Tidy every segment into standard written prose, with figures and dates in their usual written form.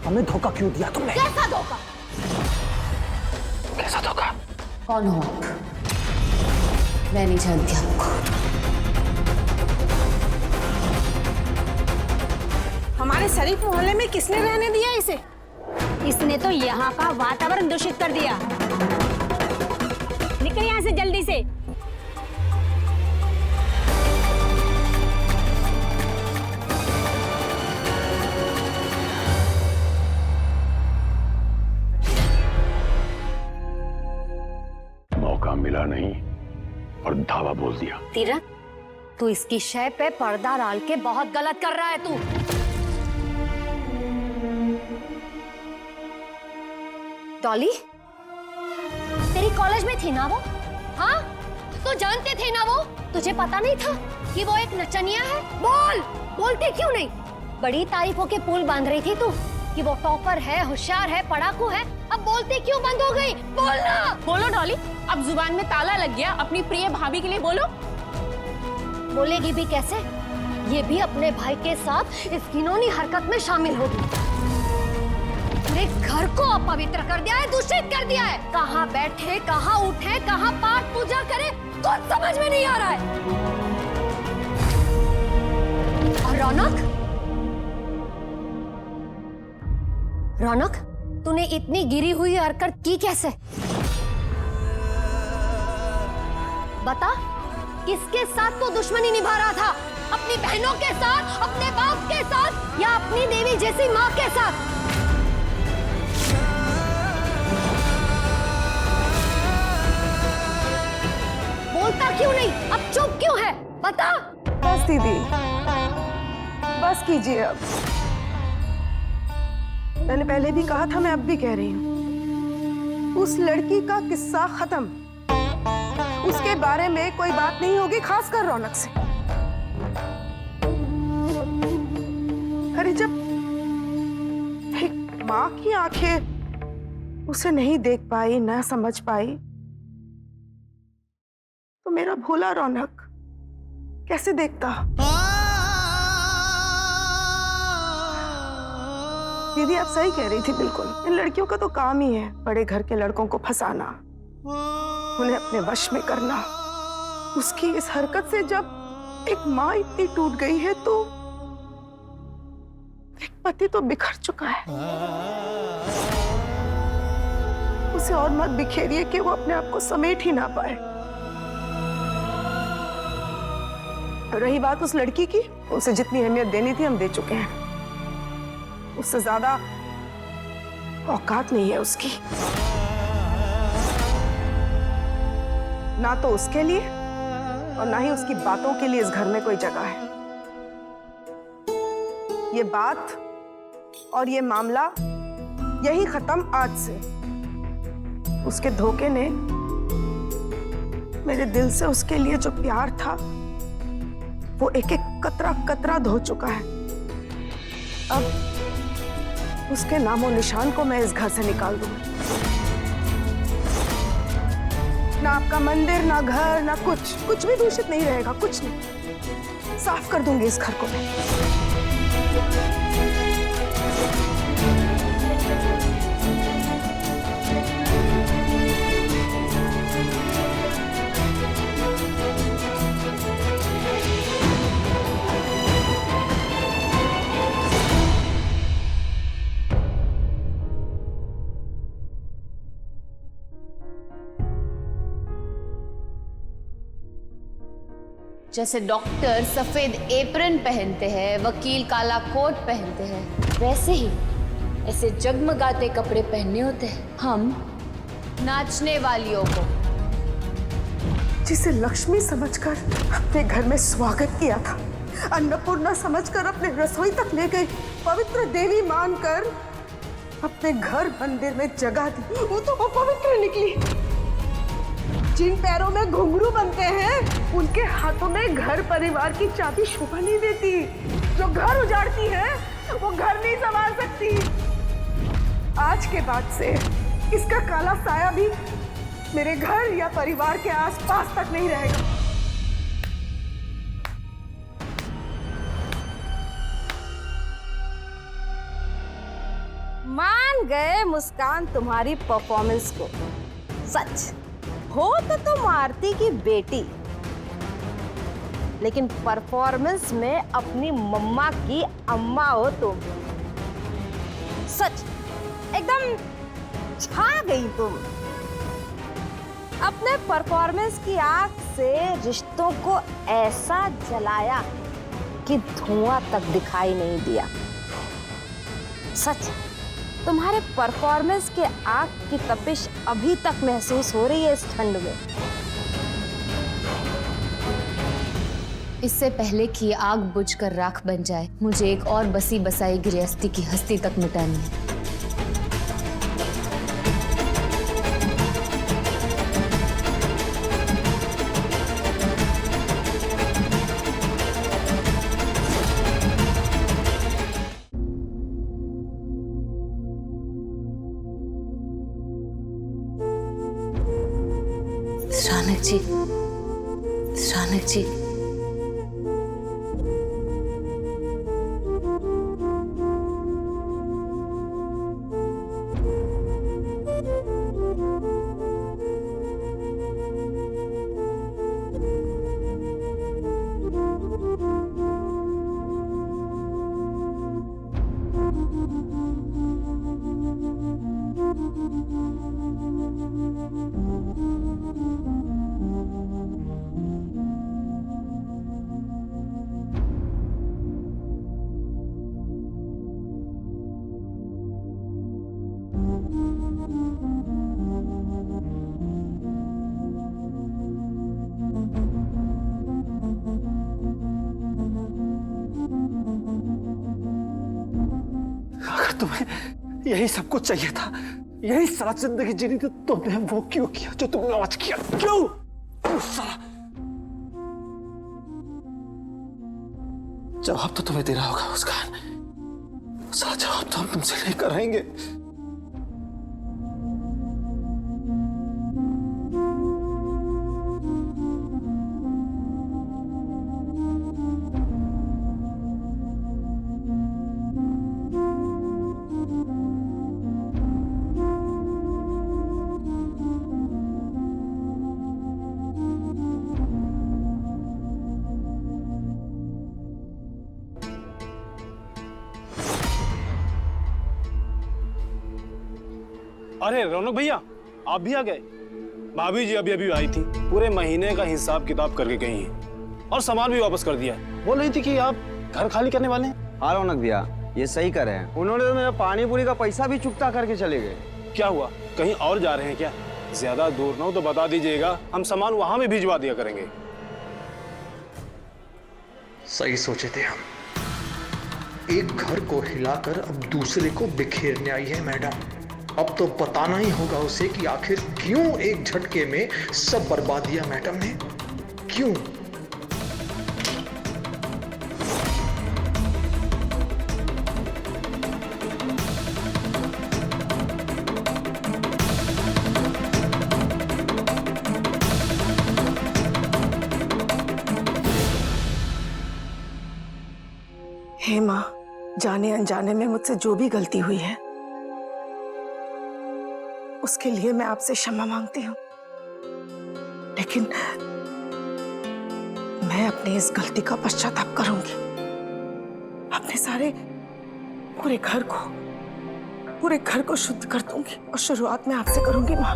हमें धोखा क्यों दिया तुमने? कैसा धोखा? कैसा धोखा? कौन हो आप? मैं नहीं जानती आपको। हमारे शरीफ मोहल्ले में किसने रहने दिया इसे? इसने तो यहाँ का वातावरण दूषित कर दिया। निकल यहाँ से जल्दी से। मौका मिला नहीं और धावा बोल दिया। तीरथ, तू इसकी शय पे पर्दा डाल के बहुत गलत कर रहा है तू। डॉली, तेरी कॉलेज में थी ना वो? हाँ, तो जानते थे ना वो? तुझे पता नहीं था कि वो एक नचनिया है? बोलते क्यों नहीं? बड़ी तारीफों के पुल बांध रही थी तू कि वो टॉपर है, होशियार है, पढ़ाकू है। अब बोलते क्यों बंद हो गई? बोलना। बोलो डॉली, अब जुबान में ताला लग गया। अपनी प्रिय भाभी के लिए बोलो। बोलेगी भी कैसे? ये भी अपने भाई के साथ इस घिनौनी हरकत में शामिल होगी। पूरे घर को अपवित्र कर दिया है, दूषित कर दिया है। कहाँ बैठे, कहाँ उठे, कहाँ पाठ पूजा करे, कुछ समझ में नहीं आ रहा है। और रौनक, तूने इतनी गिरी हुई हरकत की कैसे? बता, किसके साथ तो दुश्मनी निभा रहा था? अपनी बहनों के साथ, अपने बाप के साथ, या अपनी देवी जैसी माँ के साथ? बोलता क्यों नहीं? अब चुप क्यों है? बता। बस दीदी, बस कीजिए अब। मैंने पहले भी कहा था, मैं अब भी कह रही हूँ, उस लड़की का किस्सा खत्म। उसके बारे में कोई बात नहीं होगी, खासकर रौनक से। अरे जब एक माँ की आंखें उसे नहीं देख पाई, ना समझ पाई, तो मेरा भोला रौनक कैसे देखता? दीदी आप सही कह रही थी बिल्कुल। इन लड़कियों का तो काम ही है बड़े घर के लड़कों को फंसाना, उन्हें अपने वश में करना। उसकी इस हरकत से जब एक माँ इतनी टूट गई है तो एक पति तो बिखर चुका है। उसे और मत बिखेरिए कि वो अपने आप को समेट ही ना पाए। रही बात उस लड़की की, उसे जितनी अहमियत देनी थी हम दे चुके हैं। उससे ज्यादा औकात नहीं है उसकी, ना तो उसके लिए और ना ही उसकी बातों के लिए इस घर में कोई जगह है। ये बात और ये मामला यही खत्म आज से। उसके धोखे ने मेरे दिल से उसके लिए जो प्यार था वो एक एक कतरा कतरा धो चुका है। अब उसके नामो निशान को मैं इस घर से निकाल दूंगी। ना आपका मंदिर, ना घर, ना कुछ भी दूषित नहीं रहेगा, कुछ नहीं। साफ कर दूंगी इस घर को मैं। जैसे डॉक्टर सफेद एप्रन पहनते हैं, वकील काला कोट पहनते हैं, वैसे ही ऐसे जगमगाते कपड़े पहनने होते हैं हम नाचने वालियों को। जिसे लक्ष्मी समझकर अपने घर में स्वागत किया था, अन्नपूर्णा समझकर अपने रसोई तक ले गई, पवित्र देवी मानकर अपने घर मंदिर में जगह दी, वो तो अपवित्र निकली। जिन पैरों में घुंघरू बनते हैं उनके हाथों में घर परिवार की चाबी शोभा नहीं देती। जो घर उजाड़ती है वो घर नहीं संभाल सकती। आज के बाद से इसका काला साया भी मेरे घर या परिवार के आसपास तक नहीं रहेगा। मान गए मुस्कान तुम्हारी परफॉर्मेंस को। सच हो तो तुम आरती की बेटी, लेकिन परफॉर्मेंस में अपनी मम्मा की अम्मा हो तुम। सच एकदम छा गई तुम। अपने परफॉर्मेंस की आग से रिश्तों को ऐसा जलाया कि धुआं तक दिखाई नहीं दिया। सच तुम्हारे परफॉर्मेंस के आग की तपिश अभी तक महसूस हो रही है इस ठंड में। इससे पहले कि आग बुझकर राख बन जाए, मुझे एक और बसी बसाई गृहस्थी की हस्ती तक मिटानी है। रौनक जी, रौनक जी, तुम्हें यही सब कुछ चाहिए था, यही साथ जिंदगी जीनी थी, तुमने वो क्यों किया जो तुमने आज किया? क्यों? साला जवाब तो तुम्हें देना होगा मुस्कान। साला जवाब तो हम तुमसे लेकर आएंगे। अरे रौनक भैया, आप भी आ गए। भाभी जी अभी अभी आई थी, पूरे महीने का हिसाब किताब करके गई हैं और सामान भी वापस कर दिया। बोल रही थी कि आप घर खाली करने वाले हैं। हाँ रौनक भैया, ये सही कर रहे हैं। उन्होंने तो मेरा पानी पूरी का पैसा भी चुकता करके चले गए। क्या हुआ, कहीं और जा रहे हैं क्या? ज्यादा दूर न हो तो बता दीजिएगा, हम सामान वहां भी भिजवा दिया करेंगे। सही सोचे थे हम। एक घर को हिलाकर अब दूसरे को बिखेरने आई है मैडम। अब तो बताना ही होगा उसे कि आखिर क्यों एक झटके में सब बर्बाद दिया मैडम ने, क्यों? हे माँ, जाने अनजाने में मुझसे जो भी गलती हुई है उसके लिए मैं आपसे क्षमा मांगती हूँ, लेकिन मैं अपनी इस गलती का पश्चाताप करूंगी। अपने सारे पूरे घर को शुद्ध कर दूंगी और शुरुआत मैं आपसे करूंगी माँ।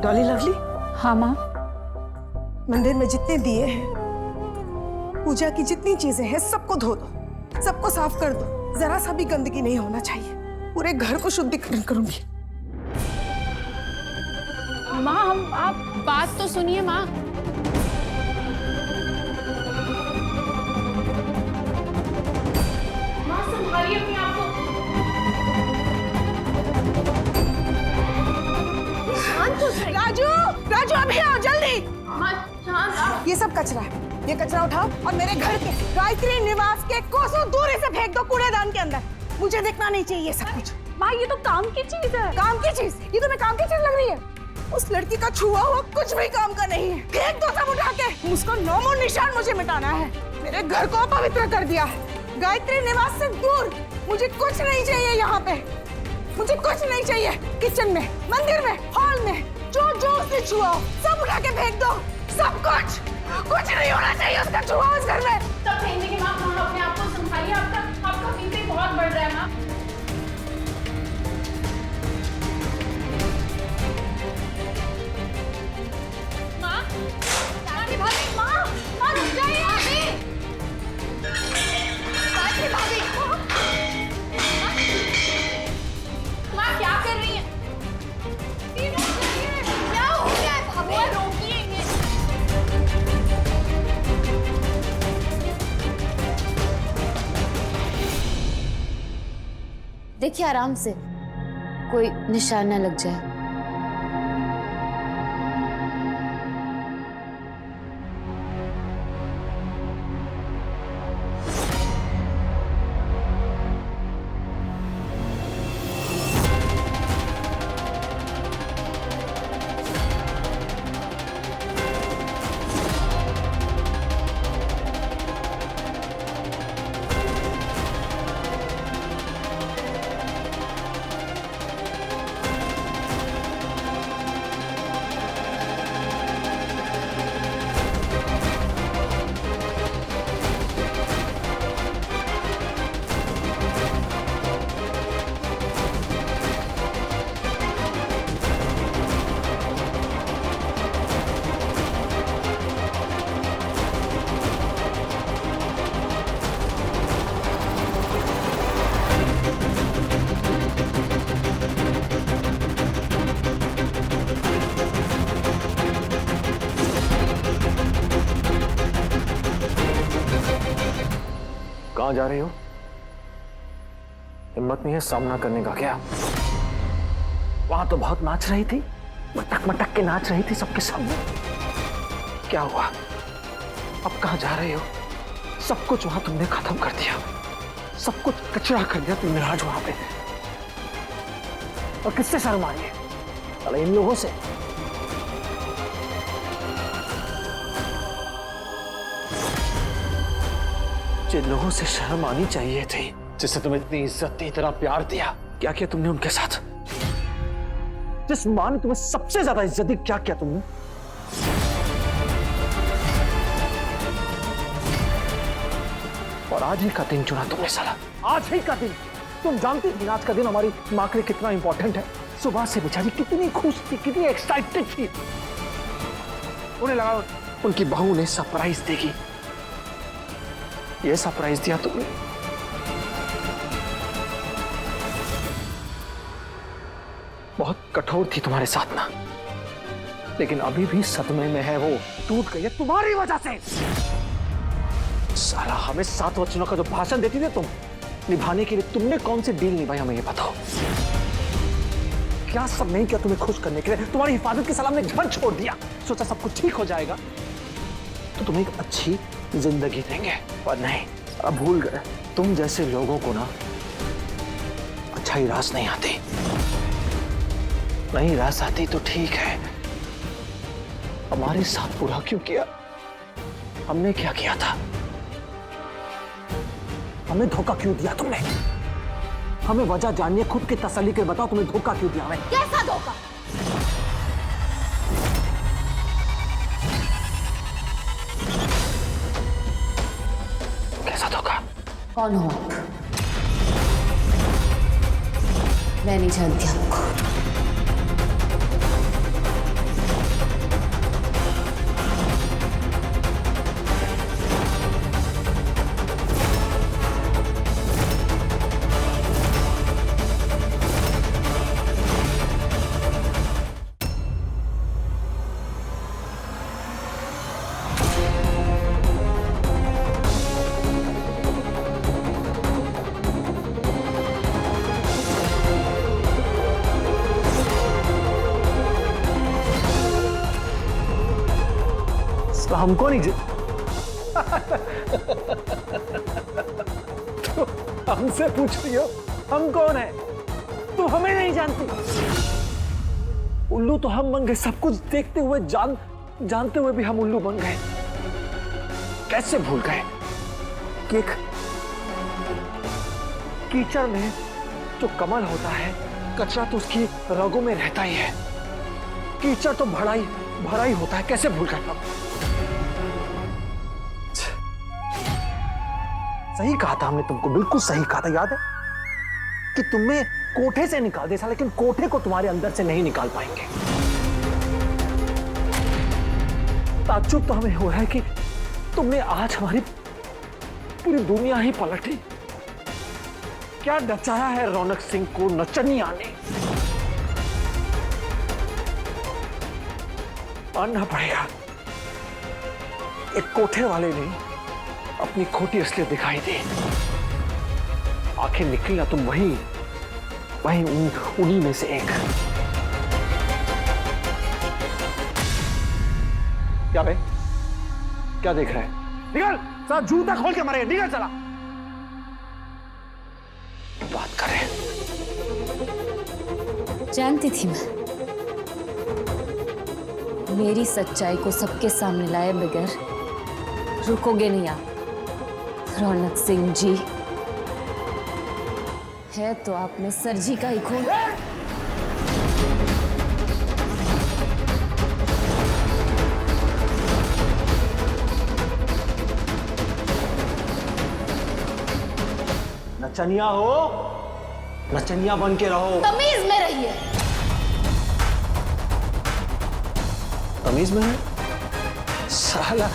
डॉली लवली। हाँ माँ। मंदिर में जितने दिए हैं, पूजा की जितनी चीजें हैं, सबको धो दो, सबको साफ कर दो। जरा सा भी गंदगी नहीं होना चाहिए। पूरे घर को शुद्धिकरण करूंगी। माँ, हम आप बात तो सुनिए माँ। माँ संभालिए अपने आप को। राजू, राजू अभी आओ जल्दी। माँ शांत। ये सब कचरा है, ये कचरा उठाओ और मेरे घर के गायत्री निवास के कोसों दूरी से फेंक दो कूड़ेदान के अंदर। मुझे देखना नहीं चाहिए सब कुछ। माँ ये तो काम की चीज है। काम की चीज? ये तुम्हें काम की चीज लग रही है? उस लड़की का छुआ हुआ कुछ भी काम का नहीं है। फेंक दो सब उठा के। उसका नामो निशान मुझे मिटाना है। मेरे घर को अपवित्र कर दिया है। गायत्री निवास से दूर। मुझे कुछ नहीं चाहिए यहाँ पे। मुझे कुछ नहीं चाहिए। किचन में, मंदिर में, हॉल में, जो जो उसने छुआ हो, सब उठा के फेंक दो। सब कुछ। कुछ नहीं होना चाहिए उसका छुआ उस घर में। सब फेंकने के बाद माँ अपने आप को संभालिए। आपका बीपी बहुत बढ़ रहा है माँ। माँ रुक जाइए अभी। भाभी माँ क्या कर रही है? क्या हो गया है भाभी? रोकिए इन्हें। देखिए आराम से, कोई निशान ना लग जाए। कहाँ जा रही हो? हिम्मत नहीं है सामना करने का क्या? वहां तो बहुत नाच रही थी, मटक मटक के नाच रही थी सबके सामने। क्या हुआ? अब कहाँ जा रही हो? सब कुछ वहां तुमने खत्म कर दिया, सब कुछ कचरा कर दिया तुमने आज वहां पे। और किससे शर्म आई है? अरे इन लोगों से। जिन लोगों से शर्म आनी चाहिए थी, जिससे तुम्हें इतनी इज्जत दी, इतना प्यार दिया, क्या किया तुमने उनके साथ? जिस मां ने तुम्हें सबसे ज्यादा इज्जत दी, क्या किया तुमने? और आज ही का दिन चुना तुमने साला, आज ही का दिन। तुम जानती थी आज का दिन हमारी मां के लिए कितना इंपॉर्टेंट है। सुबह से बेचारी कितनी खुश थी, कितनी एक्साइटेड थी। उन्हें लगा उनकी बहू उन्हें सरप्राइज देगी। ये सरप्राइज दिया तुमने। बहुत कठोर थी तुम्हारे साथ ना, लेकिन अभी भी सदमे में है वो। टूट गई है तुम्हारी वजह से। साला हमें 7 वचनों का जो भाषण देती थी तुम, निभाने के लिए तुमने कौन सी डील निभाई हमें ये बताओ। क्या सब नहीं किया तुम्हें खुश करने के लिए? तुम्हारी हिफाजत के सलाम ने घर छोड़ दिया, सोचा सब कुछ ठीक हो जाएगा तो तुम्हें एक अच्छी जिंदगी देंगे, पर नहीं। अब भूल गए तुम जैसे लोगों को ना अच्छाई रास नहीं आती। नहीं रास आती तो ठीक है, हमारे साथ बुरा क्यों किया? हमने क्या किया था? हमें धोखा क्यों दिया तुमने? हमें वजह जानिए, खुद की तसल्ली के बताओ, तुम्हें धोखा क्यों दिया हमें? कैसा धोखा? कैसा धोखा? कौन हो आप? मैं नहीं जानती आपको। तो हमको नहीं तो हमसे पूछ रही हो हम कौन है? तुम हमें नहीं जानती। उल्लू तो हम बन गए, सब कुछ देखते हुए जानते हुए भी हम उल्लू बन गए। कैसे भूल गए कि एक कीचड़ में जो कमल होता है, कचरा तो उसकी रगों में रहता ही है, कीचड़ तो भरा ही होता है। कैसे भूल गए? सही कहा था हमने तुमको, बिल्कुल सही कहा था। याद है कि तुम्हें कोठे से निकाल दे, लेकिन कोठे को तुम्हारे अंदर से नहीं निकाल पाएंगे। ताज्जुब तो हमें हो रहा है कि तुमने आज हमारी पूरी दुनिया ही पलटी। क्या नचाया है रौनक सिंह को नचनिया ने। मानना पड़ेगा, एक कोठे वाले ने अपनी खोटी असलियत दिखाई दी। आखिर निकली ना तुम वही उन्हीं में से एक। क्या भाई, क्या देख रहा है? निकल, सारा जूता खोल के मारेगा। निकल चला। बात कर रहे हैं। जानती थी मैं, मेरी सच्चाई को सबके सामने लाए बगैर रुकोगे नहीं आप रौनक सिंह जी। है तो आपने सर जी का ही खून। नचनिया हो, नचनिया बन के रहो। तमीज में रहिए। तमीज में है साला।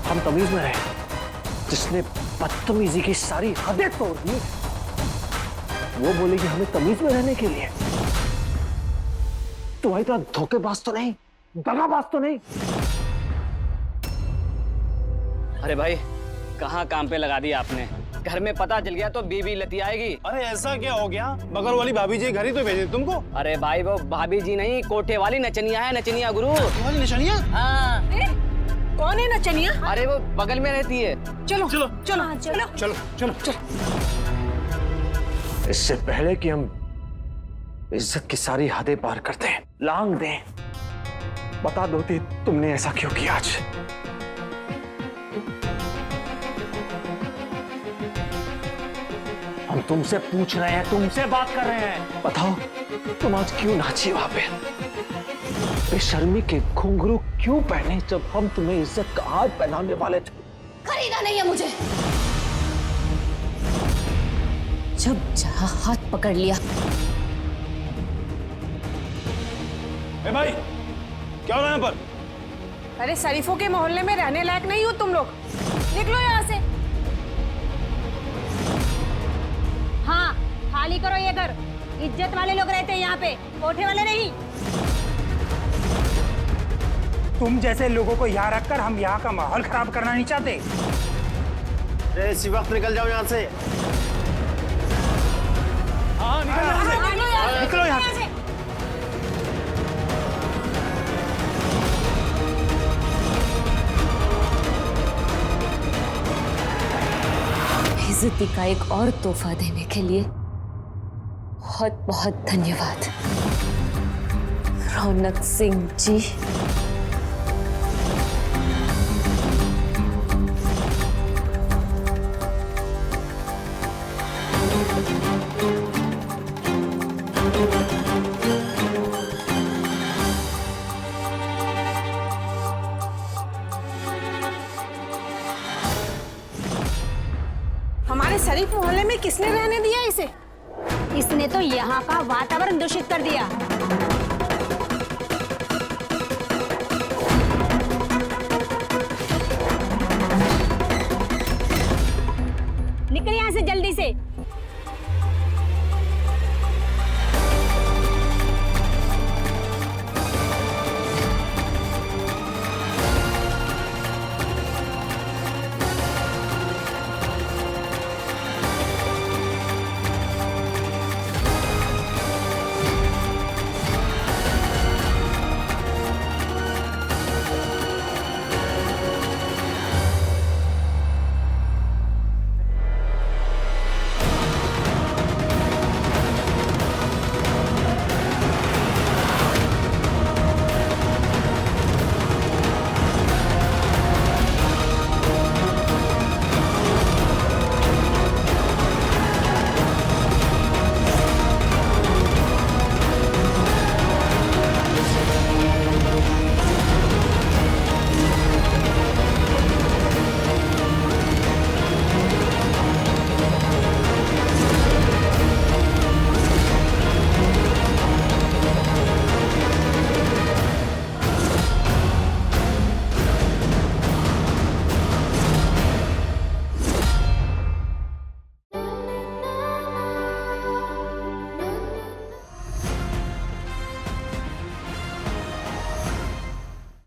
हम तमीज में रहे, जिसने बदतमीजी की सारी हदें तोड़ दी, वो बोलेगी हमें तमीज में रहने के लिए। तुम्हारी तरह धोखेबाज तो नहीं, दगाबाज तो नहीं। अरे भाई, कहाँ काम पे लगा दिया आपने? घर में पता चल गया तो बीबी लती आएगी। अरे ऐसा क्या हो गया? बगल वाली भाभी जी घर ही तो भेजे तुमको। अरे भाई, वो भाभी जी नहीं, कोठे वाली नचनिया है, नचनिया गुरु। वाली नचनिया? हाँ। कौन है नचनिया? अरे वो बगल में रहती है। चलो चलो चलो चलो चलो चलो चलो। इससे पहले कि हम इज्जत की सारी हदें पार करते हैं, लांग दें, बता दो कि तुमने ऐसा क्यों किया आज। हम तुमसे पूछ रहे हैं, तुमसे बात कर रहे हैं। बताओ, तुम आज क्यों नाची वहां पे? बेशर्मी के घुंघरू क्यों पहने जब हम तुम्हें इज्जत का हार पहनाने वाले थे? खरीदा नहीं है मुझे। जब जहां हाथ पकड़ लिया। ए भाई, क्या हो रहा है यहाँ पर? अरे शरीफों के मोहल्ले में रहने लायक नहीं हो तुम लोग, निकलो यहाँ से। हाँ, खाली करो ये घर। इज्जत वाले लोग रहते हैं यहाँ पे, कोठे वाले नहीं। तुम जैसे लोगों को यहाँ रखकर हम यहाँ का माहौल खराब करना नहीं चाहते। इसी वक्त निकल जाओ यहाँ से। हाँ, निकलो यहाँ से। इज्जती का एक और तोहफा देने के लिए बहुत बहुत धन्यवाद रौनक सिंह जी। हमारे शरीफ मोहल्ले में किसने रहने दिया इसे? इसने तो यहाँ का वातावरण दूषित कर दिया।